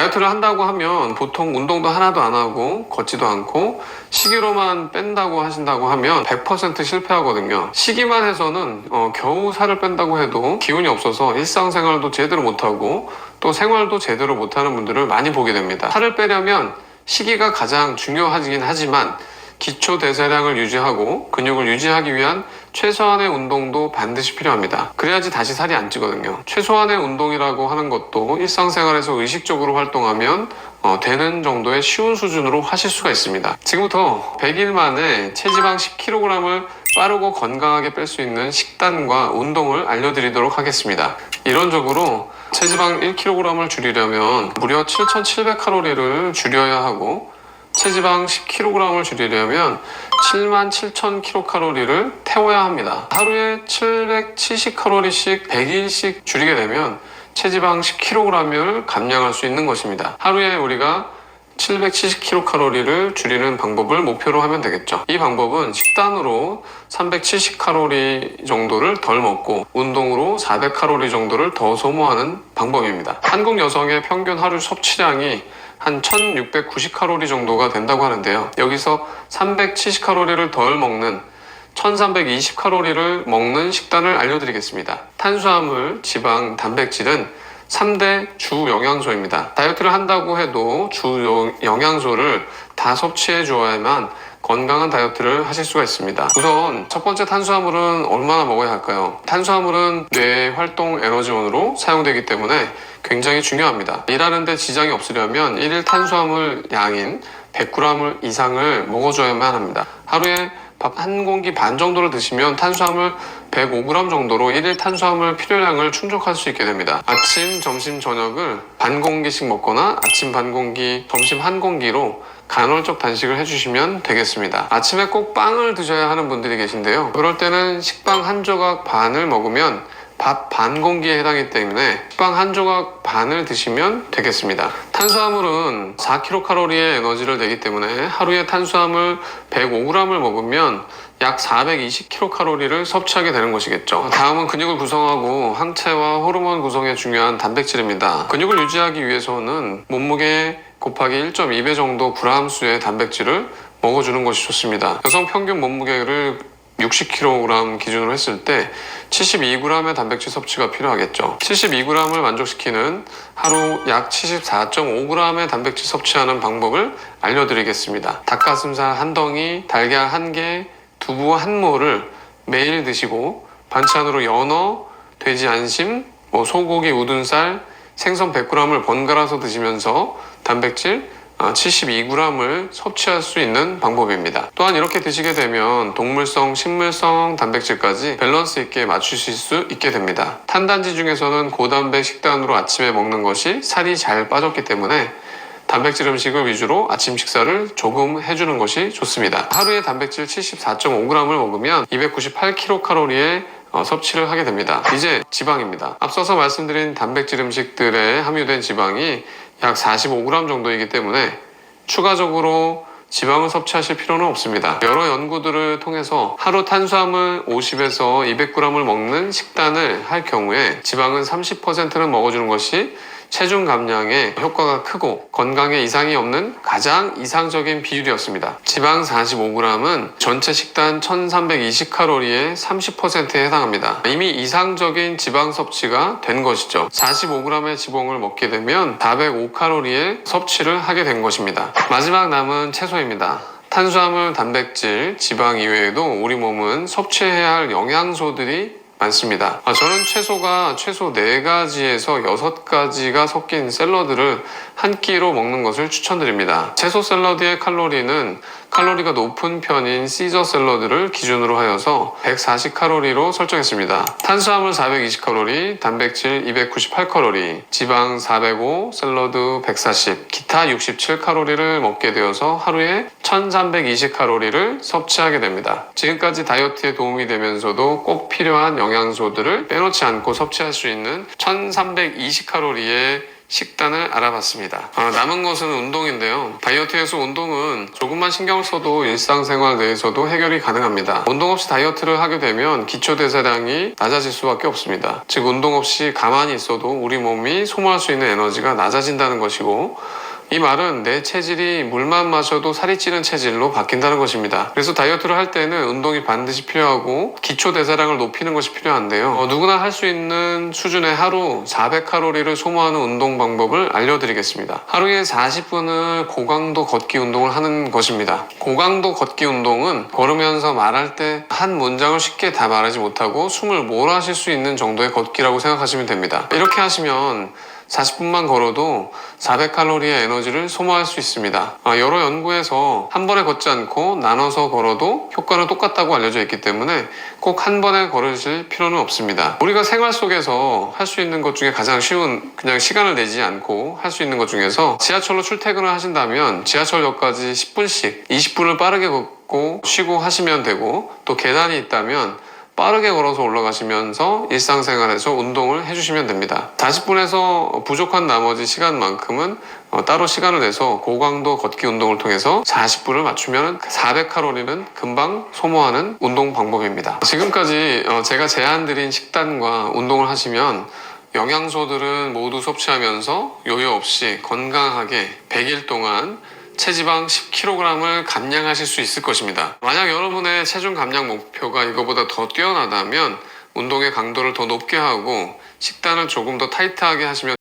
다이어트를 한다고 하면 보통 운동도 하나도 안 하고 걷지도 않고 식이로만 뺀다고 하신다고 하면 100% 실패하거든요. 식이만 해서는 겨우 살을 뺀다고 해도 기운이 없어서 일상생활도 제대로 못하고 또 생활도 제대로 못하는 분들을 많이 보게 됩니다. 살을 빼려면 식이가 가장 중요하긴 하지만 기초 대사량을 유지하고 근육을 유지하기 위한 최소한의 운동도 반드시 필요합니다. 그래야지 다시 살이 안 찌거든요. 최소한의 운동이라고 하는 것도 일상생활에서 의식적으로 활동하면 되는 정도의 쉬운 수준으로 하실 수가 있습니다. 지금부터 100일 만에 체지방 10kg을 빠르고 건강하게 뺄 수 있는 식단과 운동을 알려드리도록 하겠습니다. 이론적으로 체지방 1kg을 줄이려면 무려 7,700칼로리를 줄여야 하고 체지방 10kg을 줄이려면 77,000kcal를 태워야 합니다. 하루에 770칼로리씩 100일씩 줄이게 되면 체지방 10kg을 감량할 수 있는 것입니다. 하루에 우리가 770kcal를 줄이는 방법을 목표로 하면 되겠죠. 이 방법은 식단으로 370칼로리 정도를 덜 먹고 운동으로 400칼로리 정도를 더 소모하는 방법입니다. 한국 여성의 평균 하루 섭취량이 한 1690칼로리 정도가 된다고 하는데요. 여기서 370칼로리를 덜 먹는 1320칼로리를 먹는 식단을 알려드리겠습니다. 탄수화물, 지방, 단백질은 3대 주 영양소입니다. 다이어트를 한다고 해도 주 영양소를 다 섭취해 주어야만 건강한 다이어트를 하실 수가 있습니다. 우선 첫 번째 탄수화물은 얼마나 먹어야 할까요? 탄수화물은 뇌 활동 에너지원으로 사용되기 때문에 굉장히 중요합니다. 일하는데 지장이 없으려면 1일 탄수화물 양인 100g 이상을 먹어줘야만 합니다. 하루에 밥 한 공기 반 정도를 드시면 탄수화물 105g 정도로 1일 탄수화물 필요량을 충족할 수 있게 됩니다. 아침, 점심, 저녁을 반 공기씩 먹거나 아침 반 공기, 점심 한 공기로 간헐적 단식을 해주시면 되겠습니다. 아침에 꼭 빵을 드셔야 하는 분들이 계신데요. 그럴 때는 식빵 한 조각 반을 먹으면 밥 반 공기에 해당하기 때문에 식빵 한 조각 반을 드시면 되겠습니다. 탄수화물은 4kcal의 에너지를 내기 때문에 하루에 탄수화물 105g을 먹으면 약 420kcal를 섭취하게 되는 것이겠죠. 다음은 근육을 구성하고 항체와 호르몬 구성에 중요한 단백질입니다. 근육을 유지하기 위해서는 몸무게 곱하기 1.2배 정도 g수의 단백질을 먹어주는 것이 좋습니다. 여성 평균 몸무게를 60kg 기준으로 했을 때 72g의 단백질 섭취가 필요하겠죠. 72g을 만족시키는 하루 약 74.5g의 단백질 섭취하는 방법을 알려드리겠습니다. 닭가슴살 한 덩이, 달걀 한 개, 두부 한 모를 매일 드시고 반찬으로 연어, 돼지 안심, 소고기 우둔살, 생선 100g을 번갈아서 드시면서 단백질 72g을 섭취할 수 있는 방법입니다. 또한 이렇게 드시게 되면 동물성, 식물성 단백질까지 밸런스 있게 맞추실 수 있게 됩니다. 탄단지 중에서는 고단백 식단으로 아침에 먹는 것이 살이 잘 빠졌기 때문에 단백질 음식을 위주로 아침 식사를 조금 해주는 것이 좋습니다. 하루에 단백질 74.5g을 먹으면 298kcal의 섭취를 하게 됩니다. 이제 지방입니다. 앞서서 말씀드린 단백질 음식들에 함유된 지방이 약 45g 정도이기 때문에 추가적으로 지방을 섭취하실 필요는 없습니다. 여러 연구들을 통해서 하루 탄수화물 50에서 200g을 먹는 식단을 할 경우에 지방은 30%는 먹어주는 것이 체중 감량에 효과가 크고 건강에 이상이 없는 가장 이상적인 비율이었습니다. 지방 45g은 전체 식단 1320칼로리의 30%에 해당합니다. 이미 이상적인 지방 섭취가 된 것이죠. 45g의 지방을 먹게 되면 405칼로리의 섭취를 하게 된 것입니다. 마지막 남은 채소입니다. 탄수화물, 단백질, 지방 이외에도 우리 몸은 섭취해야 할 영양소들이 많습니다. 저는 채소가 최소 4가지에서 6가지가 섞인 샐러드를 한 끼로 먹는 것을 추천드립니다. 채소 샐러드의 칼로리는 칼로리가 높은 편인 시저 샐러드를 기준으로 하여서 140칼로리로 설정했습니다. 탄수화물 420칼로리, 단백질 298칼로리, 지방 405, 샐러드 140, 기타 67칼로리를 먹게 되어서 하루에 1320칼로리를 섭취하게 됩니다. 지금까지 다이어트에 도움이 되면서도 꼭 필요한 영양소들을 빼놓지 않고 섭취할 수 있는 1320칼로리의 식단을 알아봤습니다. 남은 것은 운동인데요. 다이어트에서 운동은 조금만 신경을 써도 일상생활 내에서도 해결이 가능합니다. 운동 없이 다이어트를 하게 되면 기초대사량이 낮아질 수밖에 없습니다. 즉 운동 없이 가만히 있어도 우리 몸이 소모할 수 있는 에너지가 낮아진다는 것이고, 이 말은 내 체질이 물만 마셔도 살이 찌는 체질로 바뀐다는 것입니다. 그래서 다이어트를 할 때는 운동이 반드시 필요하고 기초 대사량을 높이는 것이 필요한데요. 누구나 할 수 있는 수준의 하루 400칼로리를 소모하는 운동 방법을 알려드리겠습니다. 하루에 40분을 고강도 걷기 운동을 하는 것입니다. 고강도 걷기 운동은 걸으면서 말할 때 한 문장을 쉽게 다 말하지 못하고 숨을 몰아쉴 수 있는 정도의 걷기라고 생각하시면 됩니다. 이렇게 하시면 40분만 걸어도 400칼로리의 에너지를 소모할 수 있습니다. 여러 연구에서 한 번에 걷지 않고 나눠서 걸어도 효과는 똑같다고 알려져 있기 때문에 꼭 한 번에 걸으실 필요는 없습니다. 우리가 생활 속에서 할 수 있는 것 중에 가장 쉬운, 그냥 시간을 내지 않고 할 수 있는 것 중에서 지하철로 출퇴근을 하신다면 지하철역까지 10분씩 20분을 빠르게 걷고 쉬고 하시면 되고, 또 계단이 있다면 빠르게 걸어서 올라가시면서 일상생활에서 운동을 해주시면 됩니다. 40분에서 부족한 나머지 시간만큼은 따로 시간을 내서 고강도 걷기 운동을 통해서 40분을 맞추면 400칼로리는 금방 소모하는 운동 방법입니다. 지금까지 제가 제안드린 식단과 운동을 하시면 영양소들은 모두 섭취하면서 요요 없이 건강하게 100일 동안 체지방 10kg을 감량하실 수 있을 것입니다. 만약 여러분의 체중 감량 목표가 이거보다 더 뛰어나다면 운동의 강도를 더 높게 하고 식단을 조금 더 타이트하게 하시면